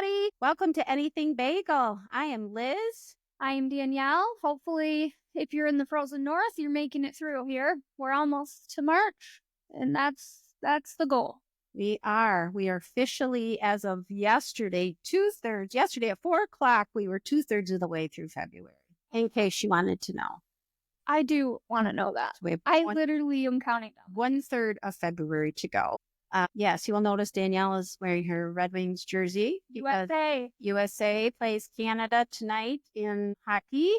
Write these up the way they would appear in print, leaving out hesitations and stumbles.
everybody. Welcome to Anything Bagel. I am Liz. I am Danielle. Hopefully, if you're in the frozen north, you're making it through here. We're almost to March, and that's the goal. We are officially, as of yesterday, 2/3. Yesterday at 4:00, we were 2/3 of the way through February, in case you wanted to know. I do want to know that. So I literally am counting down. 1/3 of February to go. Yes, you will notice Danielle is wearing her Red Wings jersey. because USA plays Canada tonight in hockey.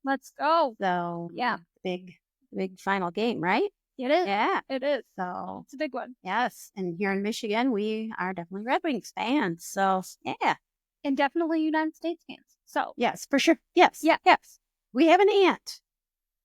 Let's go. So, Yeah. big final game, right? It is. Yeah. It is. So, It's a big one. yes. And here in Michigan, we are definitely Red Wings fans. So, yeah. And definitely United States fans. So, Yes, for sure. Yes. Yeah. Yes. We have an aunt.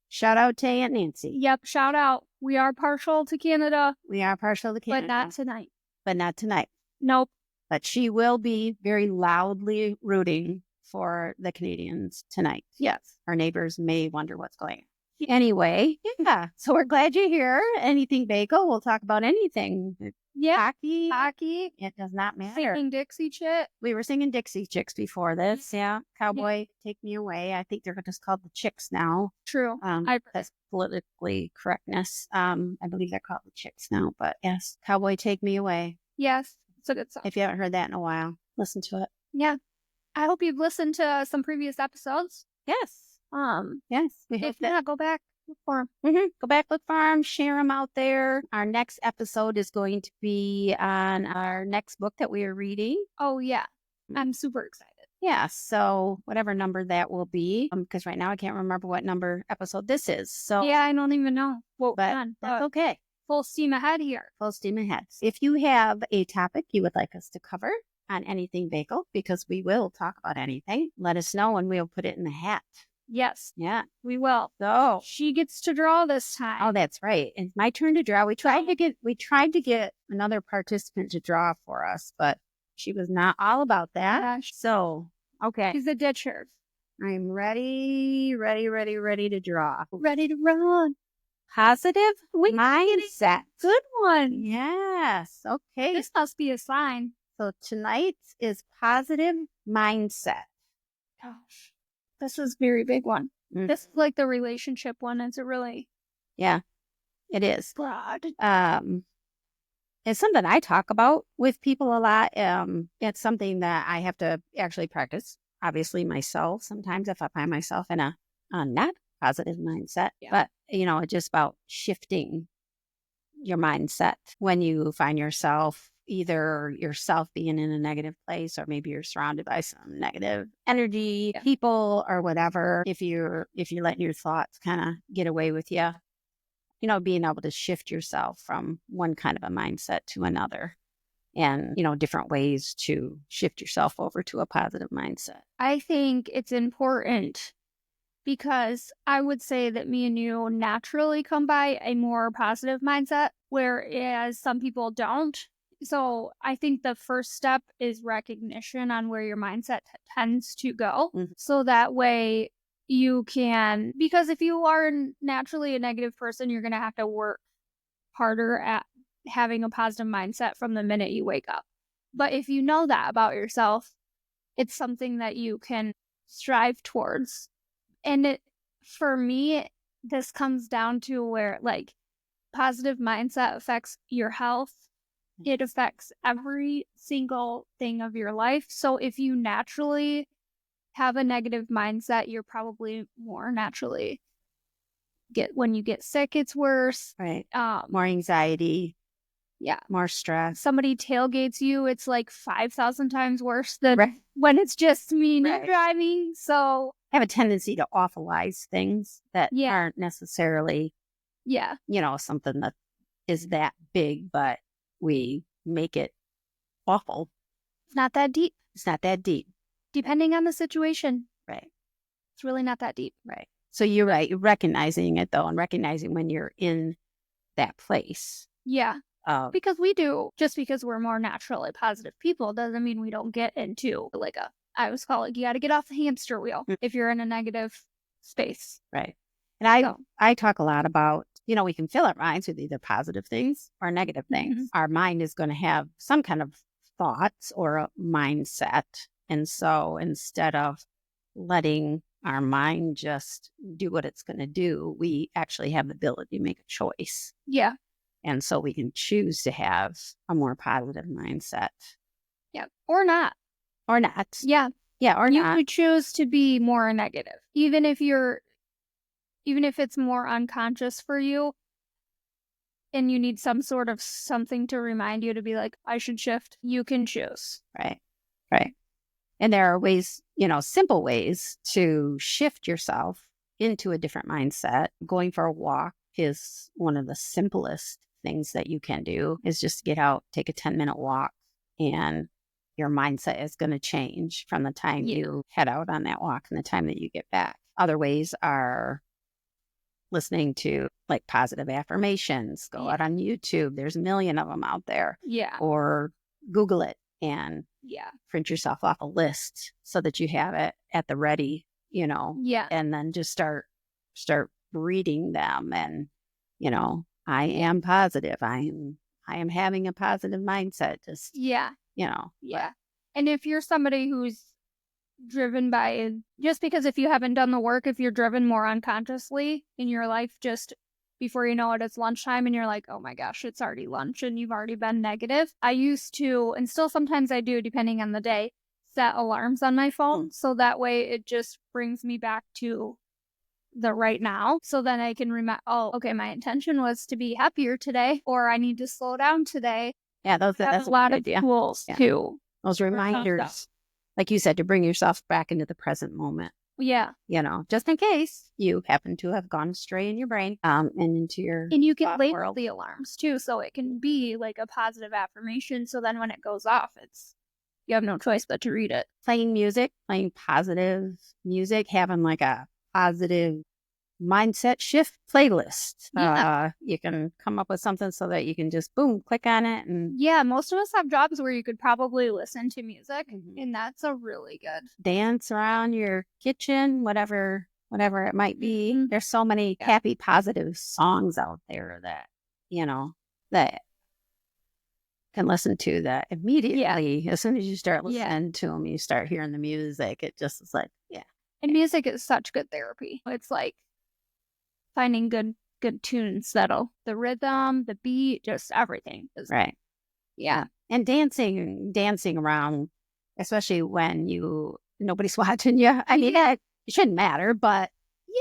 Shout out to Aunt Nancy. yep, shout out. We are partial to Canada, We are partial to Canada. but not tonight. But not tonight. Nope. But she will be very loudly rooting for the Canadians tonight. Yes. Our neighbors may wonder what's going on. Anyway, yeah. So we're glad you're here. Anything Bagel, we'll talk about anything. Yeah. Hockey. It does not matter. Singing Dixie Chick. We were singing Dixie Chicks before this. Yeah. Cowboy, Take Me Away. I think they're just called the Chicks now. True. That's politically correctness. I believe they're called the Chicks now. But yes, Cowboy, Take Me Away. Yes. It's a good song. If you haven't heard that in a while, listen to it. Yeah. I hope you've listened to some previous episodes. Yes. Yes. We hope If not, go back look for them. Go back, look for them, share them out there. Our next episode is going to be on our next book that we are reading. Oh, yeah. I'm super excited. Yeah. So whatever number that will be, because right now I can't remember what number episode this is. So Yeah, I don't even know what we're but done. that's okay. Full steam ahead here. Full steam ahead. If you have a topic you would like us to cover on Anything Bagel, because we will talk about anything, let us know and we'll put it in the hat. Yes, Yeah. we will. So She gets to draw this time. oh, that's right. It's my turn to draw. We tried to get another participant to draw for us, but she was not all about that. Yeah. So okay. She's a ditcher. I'm ready to draw. Ready to run. Positive mindset. Good one. Yes. Okay. This must be a sign. So tonight is positive mindset. Gosh, this is a very big one. Mhm. This is like the relationship one. It's a really Yeah, it is. broad. It's something I talk about with people a lot. It's something that I have to actually practice, obviously myself. Sometimes if I find myself in a not positive mindset, Yeah. but it's just about shifting your mindset when you find yourself either yourself being in a negative place or maybe you're surrounded by some negative energy, Yeah. people or whatever. If you're letting your thoughts kind of get away with you, being able to shift yourself from one kind of a mindset to another and, different ways to shift yourself over to a positive mindset. I think it's important because I would say that me and you naturally come by a more positive mindset, whereas some people don't. So I think the first step is recognition on where your mindset tends to go. Mhm. So that way you can, because if you are naturally a negative person, you're going to have to work harder at having a positive mindset from the minute you wake up. But if you know that about yourself, it's something that you can strive towards. And for me, this comes down to where positive mindset affects your health. It affects every single thing of your life. So if you naturally have a negative mindset, you're probably more naturally when you get sick, it's worse. Right. More anxiety. Yeah. More stress. Somebody tailgates you, it's like 5,000 times worse than Right. when it's just me and you Right. driving. So I have a tendency to awfulize things that Yeah. aren't necessarily, yeah, something that is that big, but we make it awful. it's not that deep. It's not that deep. Depending on the situation, Right. it's really not that deep. Right. So you're right. You're recognizing it though, and recognizing when you're in that place. Yeah. Because we do, just because we're more naturally positive people doesn't mean we don't get into I always call it, you got to get off the hamster wheel if you're in a negative space. Right. And I talk a lot about, we can fill our minds with either positive things or negative things. Mhm. Our mind is going to have some kind of thoughts or a mindset. And so instead of letting our mind just do what it's going to do, we actually have the ability to make a choice. Yeah. And so we can choose to have a more positive mindset. Yeah. Or not. Or not. Yeah. Yeah, or you not. could choose to be more negative. Even if it's more unconscious for you and you need some sort of something to remind you to be like, I should shift, you can choose. Right. Right. And there are ways, simple ways to shift yourself into a different mindset. Going for a walk is one of the simplest things that you can do, is just get out, take a 10-minute walk, and your mindset is going to change from the time you head out on that walk and the time that you get back. Other ways are listening to like positive affirmations. Go out on YouTube. There's a million of them out there. Yeah. Or Google it and print yourself off a list so that you have it at the ready, Yeah. and then just start reading them. And, I am positive. I am having a positive mindset. Just, Yeah. But, and if you're somebody who's driven by, just because if you haven't done the work, if you're driven more unconsciously in your life, just before you know it, it's lunchtime and you're like, oh my gosh, it's already lunch and you've already been negative. I used to, and still sometimes I do, depending on the day, set alarms on my phone. So that way it just brings me back to the right now. So then I can remember, oh, okay, my intention was to be happier today, or I need to slow down today. Yeah, that's a lot of tools too. Those reminders, like you said, to bring yourself back into the present moment. Yeah. Just in case you happen to have gone astray in your brain and into your And you can label world. the alarms too, so it can be like a positive affirmation. So then when it goes off, you have no choice but to read it. Playing positive music, having like a positive mindset shift playlist. You can come up with something so that you can just boom, click on it. And most of us have jobs where you could probably listen to music, and that's a really good dance around your kitchen, whatever it might be. There's so many happy, positive songs out there that that can listen to that immediately. As soon as you start listening to them, you start hearing the music. It just is like, And music is such good therapy. It's like finding good tunes that'll, the rhythm, the beat, just everything. Right. Yeah. And dancing around, especially when nobody's watching you. I mean, it shouldn't matter, but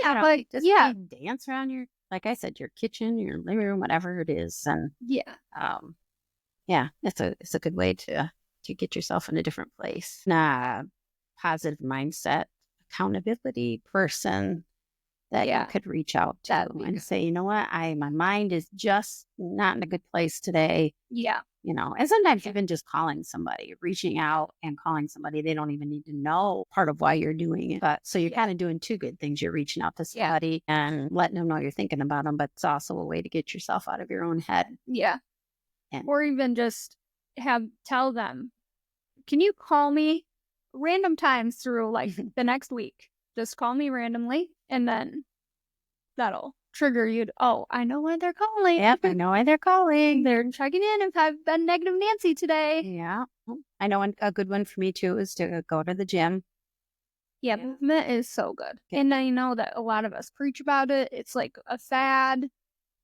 dance around your, like I said, your kitchen, your living room, whatever it is. And it's a good way to get yourself in a different place. Positive mindset, accountability person that you could reach out to and say, you know what, my mind is just not in a good place today. Yeah. And sometimes even just calling somebody, reaching out and calling somebody, they don't even need to know part of why you're doing it. But so you're kind of doing two good things. You're reaching out to somebody and letting them know you're thinking about them, but it's also a way to get yourself out of your own head. Yeah. Or even just tell them, can you call me random times through like the next week? Just call me randomly, and then that'll trigger you. Oh, I know why they're calling. Yep, I know why they're calling. They're checking in if I've been negative Nancy today. Yeah. I know a good one for me too is to go to the gym. Yeah, movement is so good. And I know that a lot of us preach about it. It's like a fad.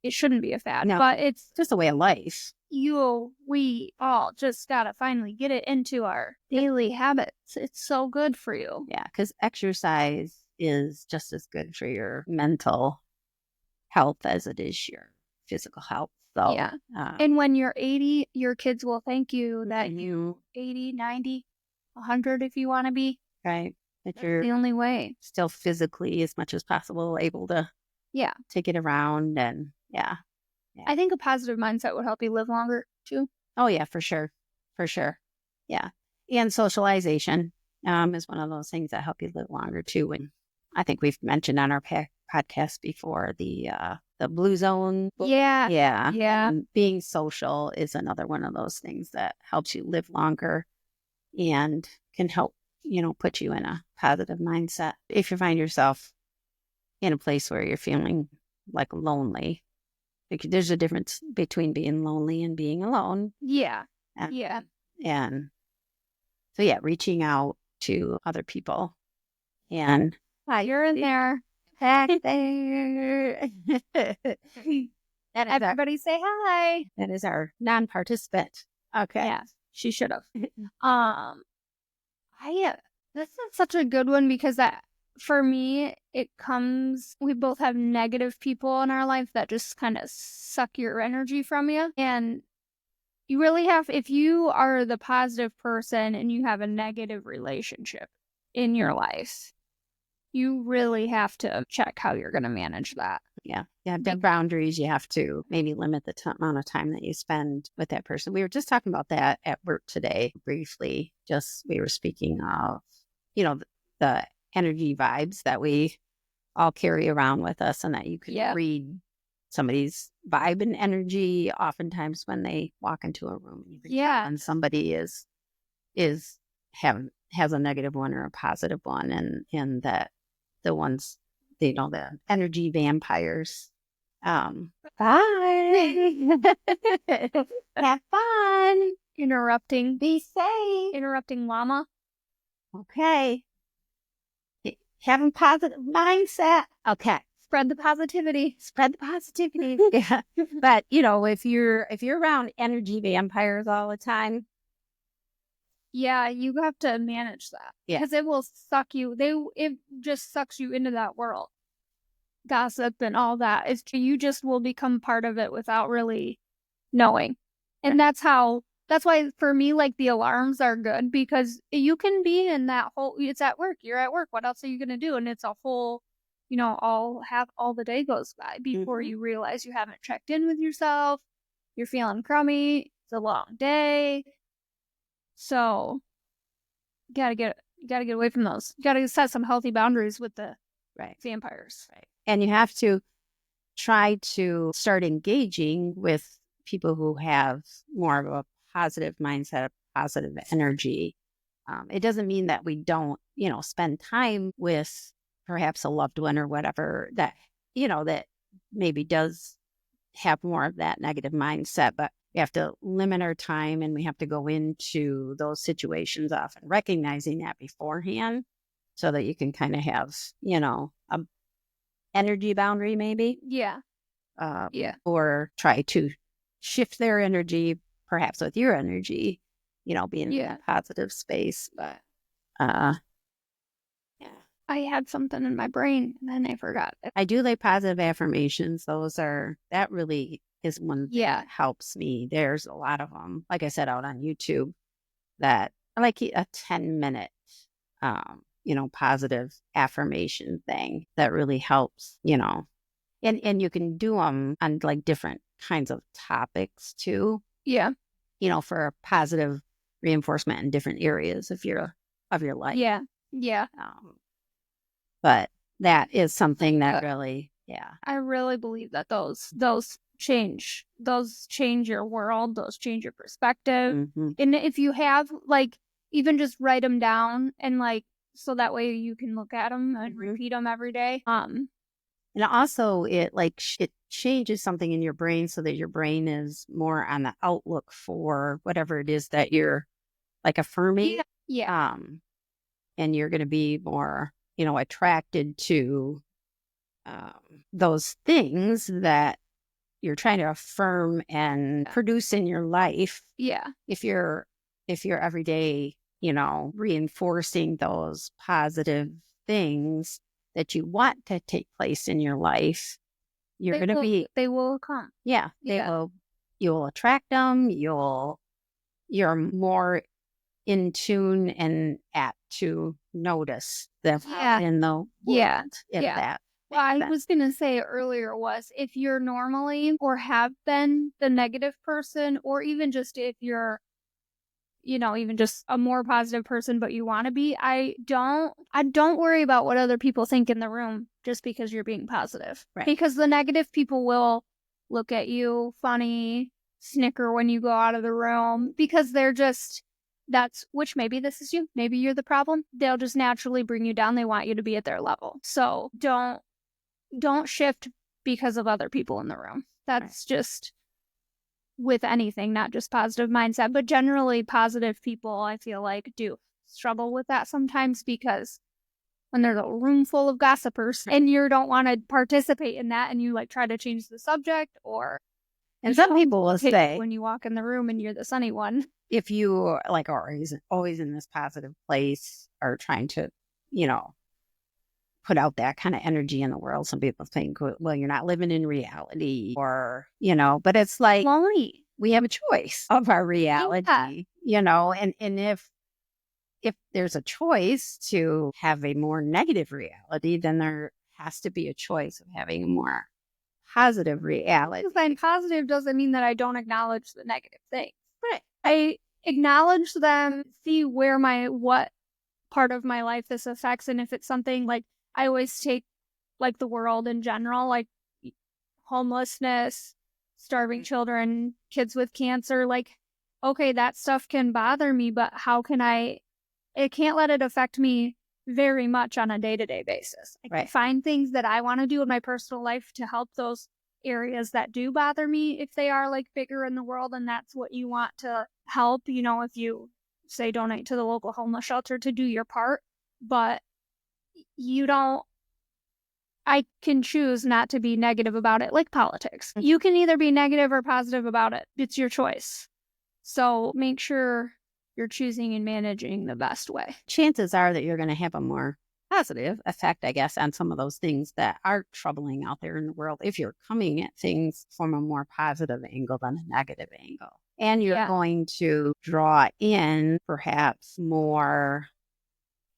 It shouldn't be a fad, but it's just a way of life. We all just gotta finally get it into our daily habits. It's so good for you. Yeah, because exercise is just as good for your mental health as it is your physical health. So, and when you're 80, your kids will thank you that you 80, 90, 100 if you want to be. Right. That's the only way. Still physically as much as possible able to get around and I think a positive mindset would help you live longer too. Oh yeah, for sure. For sure. Yeah. And socialization is one of those things that help you live longer too. And I think we've mentioned on our podcast before the Blue Zone book. Yeah. And being social is another one of those things that helps you live longer and can help, put you in a positive mindset. If you find yourself in a place where you're feeling like lonely, there's a difference between being lonely and being alone. Yeah. And so, yeah, reaching out to other people. And Hi, you're in there. back there. Everybody say hi. That is our non-participant. Okay. Yeah, she should have. This is such a good one because that for me we both have negative people in our life that just kind of suck your energy from you, and you really have, if you are the positive person and you have a negative relationship in your life, you really have to check how you're going to manage that. Yeah. You have to have boundaries. You have to maybe limit the amount of time that you spend with that person. We were just talking about that at work today briefly. We were speaking of, the energy vibes that we all carry around with us, and that you can read somebody's vibe and energy oftentimes when they walk into a room. And somebody has a negative one or a positive one, and that the ones, the energy vampires. Bye. Have fun. Interrupting. Be safe. Interrupting llama. Okay. Having positive mindset. Okay. Spread the positivity. Spread the positivity. Yeah. But if you're around energy vampires all the time, yeah, you have to manage that. Yeah. Because it will suck you. It just sucks you into that world. Gossip and all that. You just will become part of it without really knowing. And that's why for me, like, the alarms are good, because you can be in that whole, it's at work, you're at work, what else are you going to do? And it's a whole, all the day goes by before you realize you haven't checked in with yourself. You're feeling crummy. It's a long day. So you gotta get away from those. You gotta set some healthy boundaries with the vampires. Right. And you have to try to start engaging with people who have more of a positive mindset, a positive energy. It doesn't mean that we don't, spend time with perhaps a loved one or whatever that maybe does have more of that negative mindset, but we have to limit our time, and we have to go into those situations often recognizing that beforehand, so that you can kind of have, a energy boundary maybe. Yeah. Or try to shift their energy, perhaps with your energy, being in a positive space. But I had something in my brain and then I forgot it. I do like positive affirmations. That really is one that helps me. There's a lot of them, like I said, out on YouTube, that I like a 10-minute, positive affirmation thing that really helps, and you can do them on like different kinds of topics too. Yeah. For positive reinforcement in different areas of your life. Yeah. Yeah. But that is something that really, I really believe that those change your world, those change your perspective. And if you have, like, even just write them down, and like, so that way you can look at them and repeat them every day. And also it changes something in your brain, so that your brain is more on the outlook for whatever it is that you're like affirming. Yeah. And you're going to be more, attracted to those things that you're trying to affirm and produce in your life. Yeah. If you're every day, reinforcing those positive things that you want to take place in your life, they will come. Yeah. You'll attract them. You're more in tune and apt to notice them in the world. That. Well, I was going to say earlier was, if you're normally or have been the negative person, or even just if you're, even just a more positive person, but you want to be, I don't worry about what other people think in the room just because you're being positive. Right. Because the negative people will look at you funny, snicker when you go out of the room, because they're just, which maybe this is you, maybe you're the problem. They'll just naturally bring you down. They want you to be at their level. So don't shift because of other people in the room. That's just with anything, not just positive mindset, but generally positive people, I feel like, do struggle with that sometimes because when there's a room full of gossipers and you don't want to participate in that and you like try to change the subject or And some people will say when you walk in the room and you're the sunny one. if you like are always in this positive place or trying to, you know, put out that kind of energy in the world, some people think, well, you're not living in reality or, you know, but it's like Lonely. we have a choice of our reality, you know, and if there's a choice to have a more negative reality, then there has to be a choice of having a more positive reality. If I'm positive doesn't mean that I don't acknowledge the negative things. Right. I acknowledge them, see where what part of my life this affects. And if it's something like I always take like the world in general, like homelessness, starving children, kids with cancer, like, okay, that stuff can bother me, but it can't let it affect me very much on a day-to-day basis. I can find things that I want to do in my personal life to help those areas that do bother me if they are like bigger in the world and that's what you want to help, you know, if you say donate to the local homeless shelter to do your part, but I can choose not to be negative about it, like politics. You can either be negative or positive about it. It's your choice. So make sure you're choosing and managing the best way. Chances are that you're going to have a more positive effect, I guess, on some of those things that are troubling out there in the world if you're coming at things from a more positive angle than a negative angle. And you're going to draw in perhaps more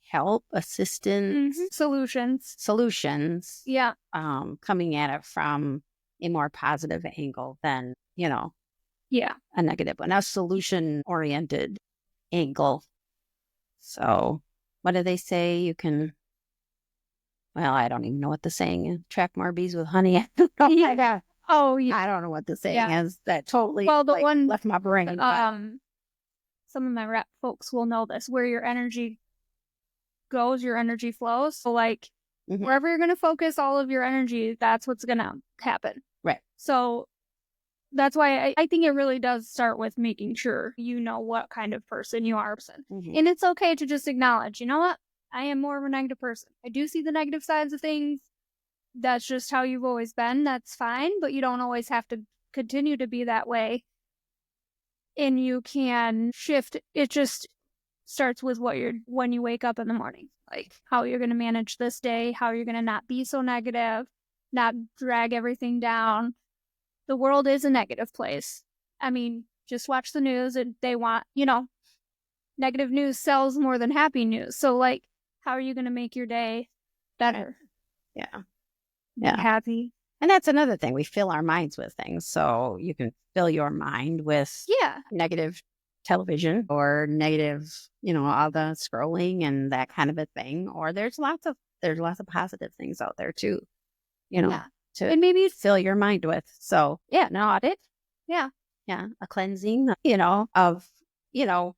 help, assistance, solutions. Yeah. Coming at it from a more positive angle than, you know, a negative one, a solution-oriented angle. So what do they say? You can, well, I don't even know what the saying is. Attract more bees with honey. Oh, yeah. I don't know what the saying is. That totally one left my brain. Some of my rep folks will know this. Where your energy goes, your energy flows. So like wherever you're going to focus all of your energy, that's what's going to happen. Right. So that's why I think it really does start with making sure you know what kind of person you are. And it's okay to just acknowledge, you know what? I am more of a negative person. I do see the negative sides of things. That's just how you've always been. That's fine, but you don't always have to continue to be that way. And you can shift. It just starts with when you wake up in the morning, like how you're going to manage this day, how you're going to not be so negative, not drag everything down. The world is a negative place. I mean, just watch the news and they want, you know, negative news sells more than happy news. So like, how are you going to make your day better? Yeah. Happy. And that's another thing. We fill our minds with things. So you can fill your mind with negative television or negative, you know, all the scrolling and that kind of a thing. Or there's lots of positive things out there too, you know, and maybe fill your mind with. So an audit. Yeah. A cleansing, you know, of, you know,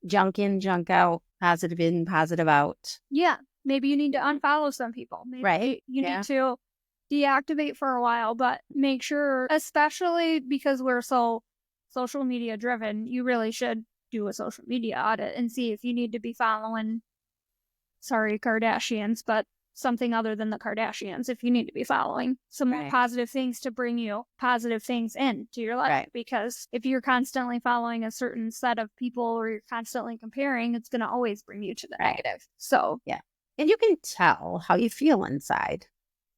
junk in, junk out, positive in, positive out. Yeah. Maybe you need to unfollow some people. Maybe you need to deactivate for a while, but make sure, especially because we're so social media driven, you really should do a social media audit and see if you need to be following, sorry, Kardashians, but something other than the Kardashians, if you need to be following some more positive things to bring you positive things into your life. Right. Because if you're constantly following a certain set of people or you're constantly comparing, it's going to always bring you to the negative. So, and you can tell how you feel inside.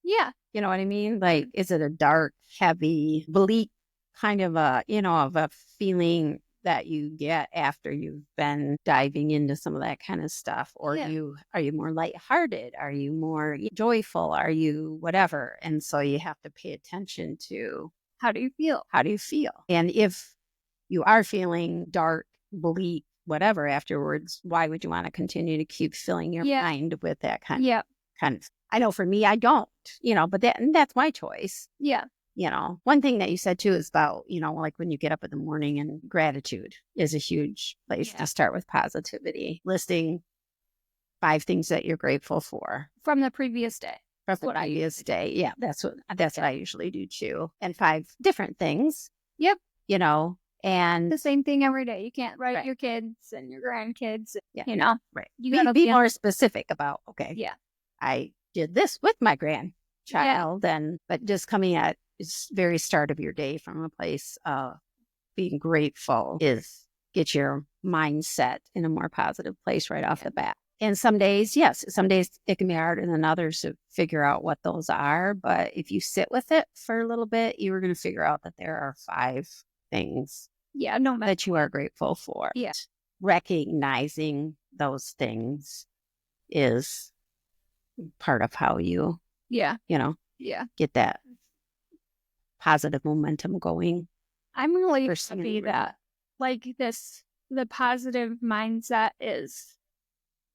Yeah. You know what I mean? Like, is it a dark, heavy, bleak kind of a, you know, of a feeling that you get after you've been diving into some of that kind of stuff? Or are you more lighthearted? Are you more joyful? Are you whatever? And so you have to pay attention to how do you feel? And if you are feeling dark, bleak, whatever afterwards, why would you want to continue to keep filling your mind with that kind of, I know for me, I don't, you know, but that's my choice. Yeah. You know, one thing that you said too is about, you know, like when you get up in the morning, and gratitude is a huge place to start with positivity, listing 5 things that you're grateful for from the previous day. Yeah, that's what I usually do too. And 5 different things. Yep. and The same thing every day. You can't write Right. your kids and your grandkids, Yeah. right. You Be, gotta be be more specific about, okay, Yeah. I did this with my grandchild, but just coming at very start of your day from a place of being grateful is get your mindset in a more positive place right off the bat. And some days it can be harder than others to figure out what those are. But if you sit with it for a little bit, you are going to figure out that there are 5 things no matter. that you are grateful for. Yeah. Recognizing those things is part of how you, Yeah. get that positive momentum going. I'm really For happy some that the positive mindset is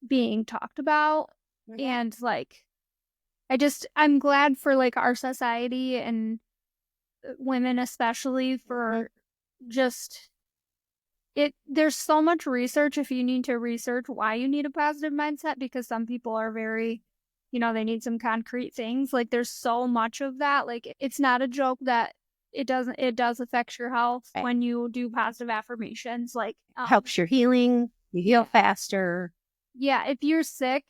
being talked about. And I'm glad for our society and women especially for just there's so much research if you need to research why you need a positive mindset, because some people are very, they need some concrete things. There's so much of that. It's not a joke that it does affect your health when you do positive affirmations. Helps your healing. You heal faster. Yeah, if you're sick,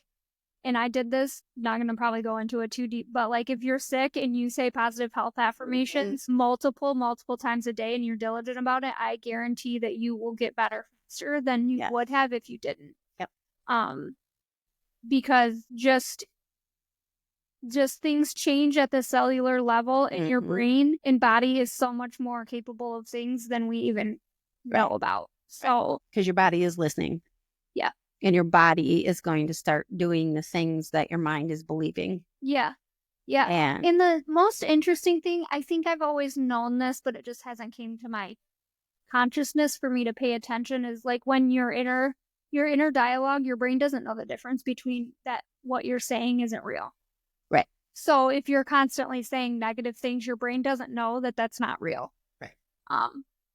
and I did this, not going to probably go into it too deep, but if you're sick and you say positive health affirmations multiple times a day and you're diligent about it, I guarantee that you will get better faster than you would have if you didn't. Yep. Because just things change at the cellular level in your brain, and body is so much more capable of things than we even know about. So, because your body is listening. Yeah. And your body is going to start doing the things that your mind is believing. Yeah. And the most interesting thing, I think I've always known this, but it just hasn't came to my consciousness for me to pay attention, is when your inner dialogue, your brain doesn't know the difference between that what you're saying isn't real. Right. So if you're constantly saying negative things, your brain doesn't know that that's not real. Right.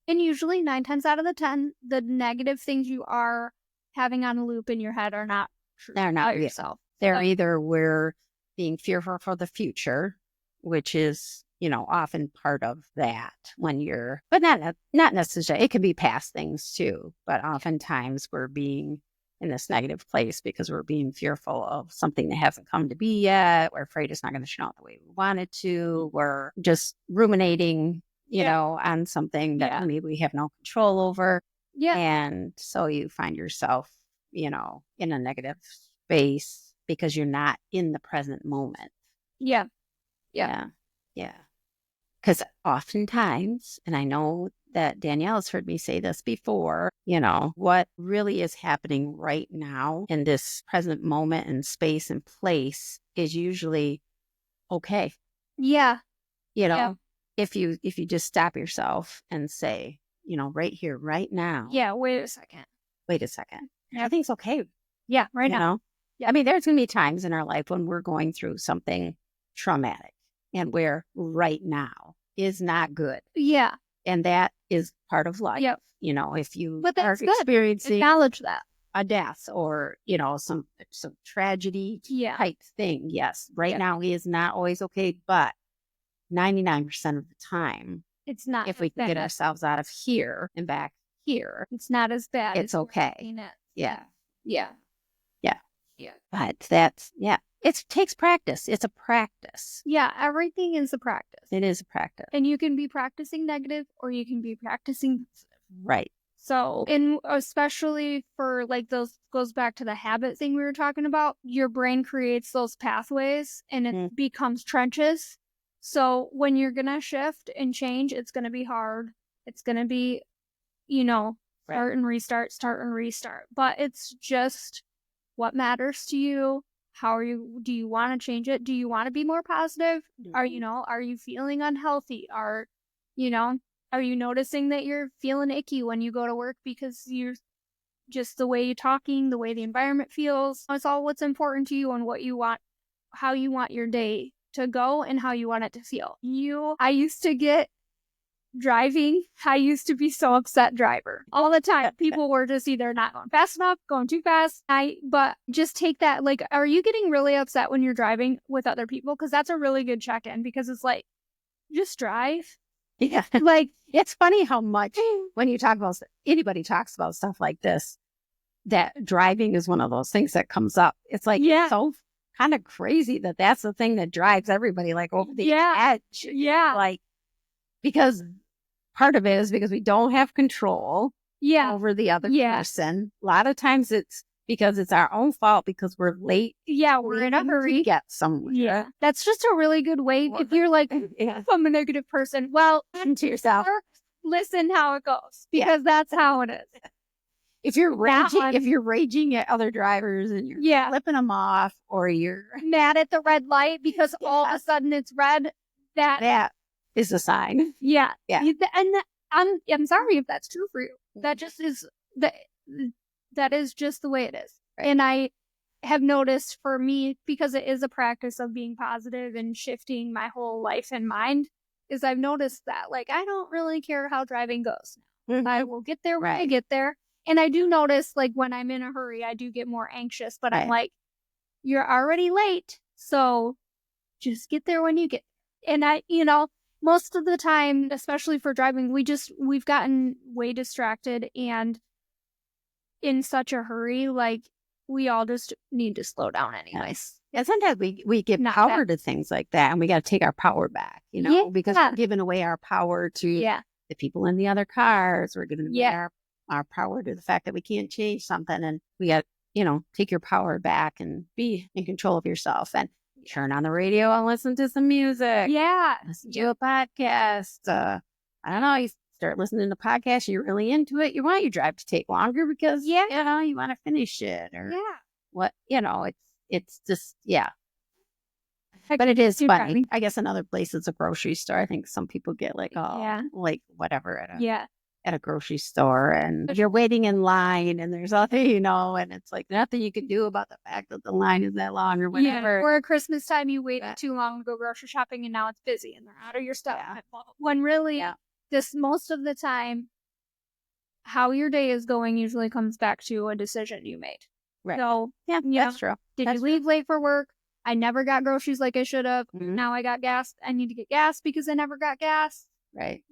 And usually 9 times out of the 10, the negative things you are having on a loop in your head are not true. They're not real. Yourself. They're either we're being fearful for the future, which is, often part of that when you're, but not necessarily, it can be past things too, but oftentimes we're being in this negative place because we're being fearful of something that hasn't come to be yet. We're afraid it's not going to turn out the way we want it to. We're just ruminating, on something that maybe we have no control over. Yeah. And so you find yourself, in a negative space because you're not in the present moment. Yeah. Because oftentimes, and I know that Danielle's heard me say this before, what really is happening right now in this present moment and space and place is usually okay. Yeah. If you just stop yourself and say, right here, right now. Yeah. Wait a second. Everything's okay. Yeah. Right now. Yeah. I mean, there's going to be times in our life when we're going through something traumatic and where right now is not good. Yeah. And that is part of life. Yep. If you but are that's good. experiencing Acknowledge that. a death or, some tragedy type thing. Yes. Right now is not always okay, but 99% of the time, it's not. If we can get ourselves out of here and back here, it's not as bad. It's okay. Yeah. But that's, it takes practice. It's a practice. Yeah. Everything is a practice. It is a practice. And you can be practicing negative or you can be practicing positive. Right. So, and especially for those, goes back to the habit thing we were talking about, your brain creates those pathways and it becomes trenches. So when you're going to shift and change, it's going to be hard. It's going to be, start and restart. But it's just what matters to you. Do you want to change it? Do you want to be more positive? Are you feeling unhealthy? Are you noticing that you're feeling icky when you go to work because you're just the way you're talking, the way the environment feels? It's all what's important to you and what you want, how you want your day to go and how you want it to feel. I used to get driving. I used to be so upset driver all the time. People were just either not going fast enough, going too fast. But just take that, are you getting really upset when you're driving with other people? Because that's a really good check-in, because it's just drive. Yeah. Like, It's funny how much when you talk about anybody talks about stuff like this, that driving is one of those things that comes up. It's like yeah, so kind of crazy that that's the thing that drives everybody like over the yeah, edge. yeah, Like, because part of it is because we don't have control yeah, over the other yeah, person. A lot of times it's because it's our own fault because we're late. yeah. We're in a leaving to hurry. get somewhere. Yeah, that's just a really good way. If you're like, Yeah. I'm a negative person, well, To yourself. listen how it goes, Yeah. because that's how it is. If you're That raging, one- if you're raging at other drivers and you're Yeah, flipping them off, or you're mad at the red light because all of a sudden it's red. that is a sign. Yeah, Yeah. I'm sorry if that's true for you. That just is that is just the way it is. Right. And I have noticed for me, because it is a practice of being positive and shifting my whole life and mind, is I've noticed that like I don't really care how driving goes. I will get there when I Right. get there. And I do notice like when I'm in a hurry, I do get more anxious, but I'm Right. like, you're already late. So just get there when you get. And most of the time, especially for driving, we've gotten way distracted and in such a hurry. Like we all just need to slow down anyways. And sometimes we give Not power to things like that, and we got to take our power back, because Yeah. we're giving away our power to Yeah. the people in the other cars. We're giving away Yeah. our power to the fact that we can't change something, and we got take your power back and be in control of yourself, and turn on the radio and listen to some music. Yeah. Listen to a podcast. I don't know. You start listening to podcasts, you're really into it. You want your drive to take longer because you want to finish it, or Yeah. what it's just but it is funny. I guess another place is a grocery store. I think some people get like like whatever at a grocery store, and you're waiting in line and there's nothing, and it's like nothing you can do about the fact that the line is that long or whatever. Yeah. Or at Christmas time, you waited too long to go grocery shopping and now it's busy and they're out of your stuff. Yeah. When really, this most of the time, how your day is going usually comes back to a decision you made. Right. So, that's true. Did That's you leave late for work? I never got groceries like I should have. Mhm. Now I got gas. I need to get gas because I never got gas. Right.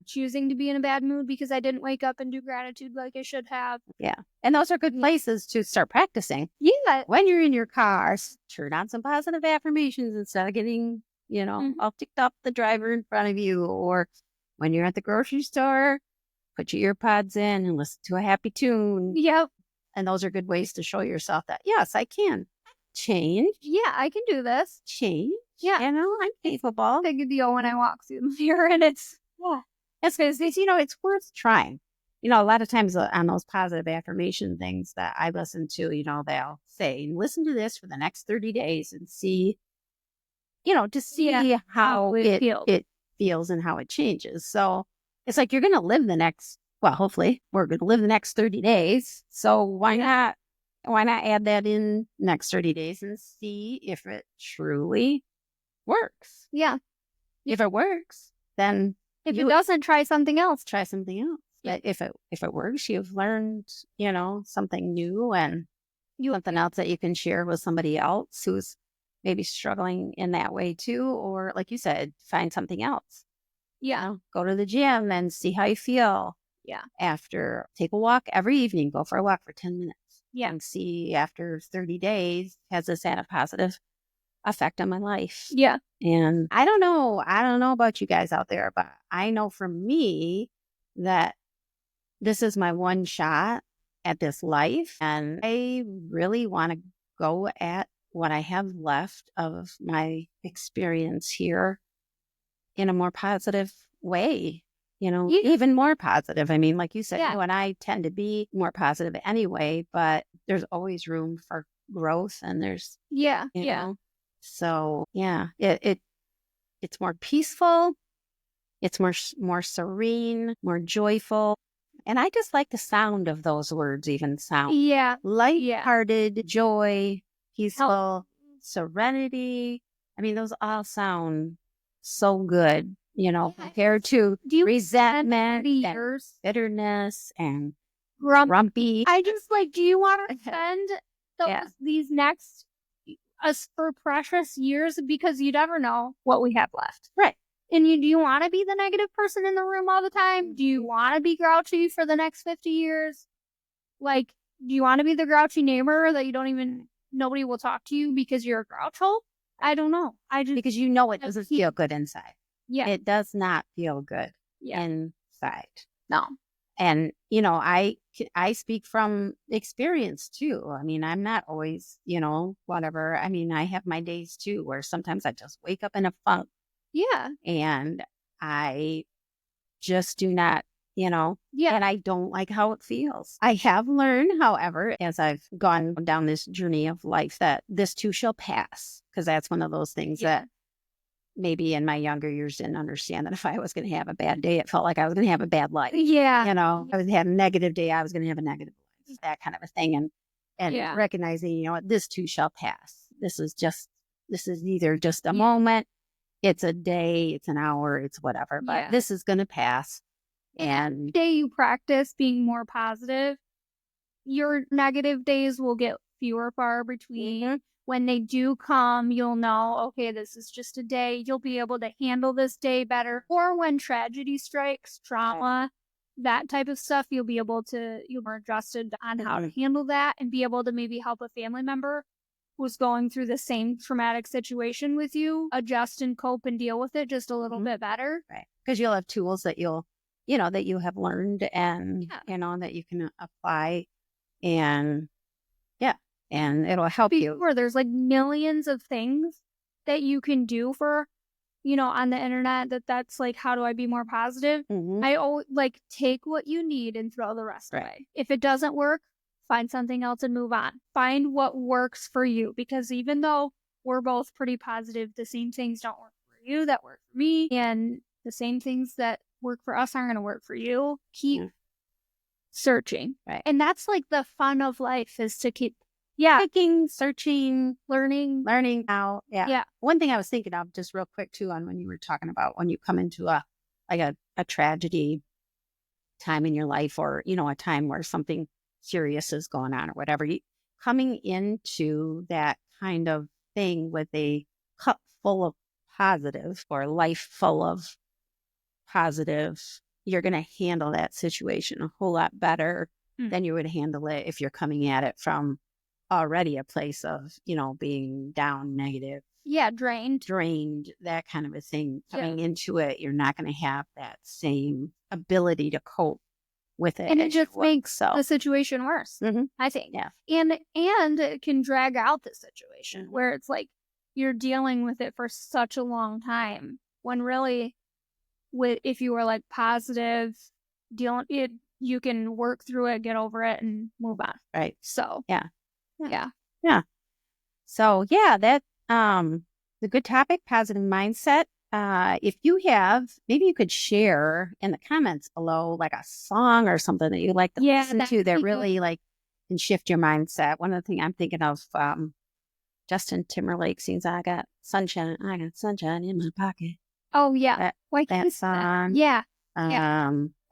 Choosing to be in a bad mood because I didn't wake up and do gratitude like I should have. Yeah. And those are good places to start practicing. Yeah. When you're in your car, turn on some positive affirmations instead of getting, all ticked up the driver in front of you. Or when you're at the grocery store, put your ear pods in and listen to a happy tune. Yep. And those are good ways to show yourself that, yes, I can change. Yeah, I can do this. Change. Yeah. I'm capable. Big deal when I walk through the mirror and it's it's worth trying. A lot of times on those positive affirmation things that I listen to, they'll say, listen to this for the next 30 days and see, to see how it feels and how it changes. So it's like you're going to live hopefully we're going to live the next 30 days. So why not add that in next 30 days and see if it truly works? Yeah. If it works, then if it doesn't, try something else. Try something else. But if it works, you've learned, something new and something else that you can share with somebody else who's maybe struggling in that way too. Or like you said, find something else. Yeah. Go to the gym and see how you feel. Yeah. After, take a walk every evening, go for a walk for 10 minutes. Yeah. And see after 30 days, has this had a positive effect on my life? Yeah. And I don't know about you guys out there, but I know for me that this is my one shot at this life. And I really want to go at what I have left of my experience here in a more positive way, even more positive. I mean, like you said, you and I tend to be more positive anyway, but there's always room for growth, and there's, so it's more peaceful. It's more serene, more joyful. And I just like the sound of those words even sound. Yeah. Lighthearted, joy, peaceful, serenity. I mean, those all sound so good, compared to resentment, and bitterness, and grumpy. I just do you want to spend these next for precious years, because you never know what we have left. Right. And do you want to be the negative person in the room all the time? Do you want to be grouchy for the next 50 years? Like, do you want to be the grouchy neighbor that nobody will talk to you because you're a groucho? I don't know. Because it doesn't feel good inside. Yeah. It does not feel good Yeah. inside. No. And, I speak from experience too. I mean, I'm not always, whatever. I mean, I have my days too, where sometimes I just wake up in a funk. Yeah. And I just do not, Yeah. and I don't like how it feels. I have learned, however, as I've gone down this journey of life, that this too shall pass. Because that's one of those things that maybe in my younger years didn't understand, that if I was going to have a bad day, it felt like I was going to have a bad life. Yeah. I was had a negative day, I was going to have a negative life, that kind of a thing. And recognizing, this too shall pass. This is either just a moment, it's a day, it's an hour, it's whatever, but this is going to pass. And the day you practice being more positive, your negative days will get fewer far between. Mm-hmm. When they do come, you'll know, okay, this is just a day. You'll be able to handle this day better. Or when tragedy strikes, trauma, that type of stuff, you'll be more adjusted on how to handle that and be able to maybe help a family member who's going through the same traumatic situation with you adjust and cope and deal with it just a little bit better. Right. Because you'll have tools that that you have learned and, that you can apply and it'll help you. Where there's like millions of things that you can do for, on the internet that's like, how do I be more positive? Mm-hmm. I always take what you need and throw the rest away. If it doesn't work, find something else and move on. Find what works for you, because even though we're both pretty positive, the same things don't work for you that work for me, and the same things that work for us aren't going to work for you. Keep searching. Right. And that's like the fun of life, is to keep picking, searching, learning how. Yeah. One thing I was thinking of just real quick too, on when you were talking about when you come into a tragedy time in your life, or, a time where something serious is going on or whatever, coming into that kind of thing with a cup full of positive, or life full of positive, you're going to handle that situation a whole lot better than you would handle it if you're coming at it from already a place of, being down, negative. Yeah, drained, that kind of a thing. Coming into it, you're not going to have that same ability to cope with it. And it just makes the situation worse, I think. Yeah. And it can drag out the situation where it's like you're dealing with it for such a long time, when really, if you were like positive, you can work through it, get over it, and move on. Right. So yeah. So that the good topic, positive mindset. If you have, maybe you could share in the comments below, like a song or something that you like to listen to that really can shift your mindset. One of the things I'm thinking of, Justin Timberlake sings, I got sunshine in my pocket. Oh yeah. That song. Yeah.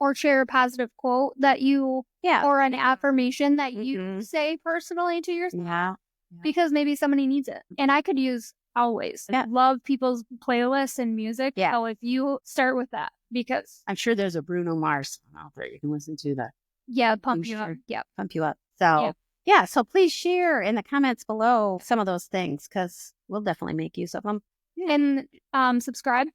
Or share a positive quote that you, or an affirmation that you say personally to yourself. Yeah. Because maybe somebody needs it. And I could use always. Love people's playlists and music. Yeah. So if you start with that, because I'm sure there's a Bruno Mars song out there you can listen to that. Yeah, pump you up. Yeah. Pump you up. So so please share in the comments below some of those things, because we'll definitely make use of them. And subscribe.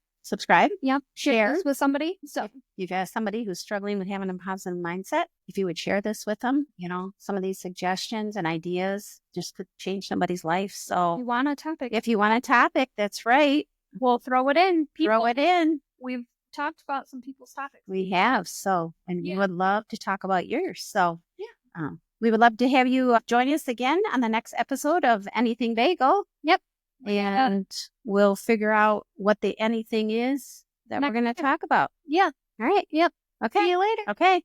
Yep. Share this with somebody. So you've got somebody who's struggling with having a positive mindset. If you would share this with them, some of these suggestions and ideas just could change somebody's life. So if you want a topic, that's right. We'll throw it in. Throw it in. We've talked about some people's topics. We have. So, and we would love to talk about yours. So we would love to have you join us again on the next episode of Anything Bagel. Yep. And we'll figure out what the anything is that we're going to talk about. Yeah. All right. Yep. Okay. See you later. Okay.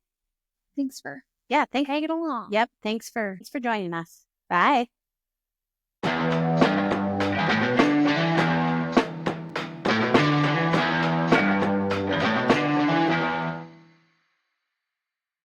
Thanks for thanks. tagging along. Yep. Thanks for joining us. Bye.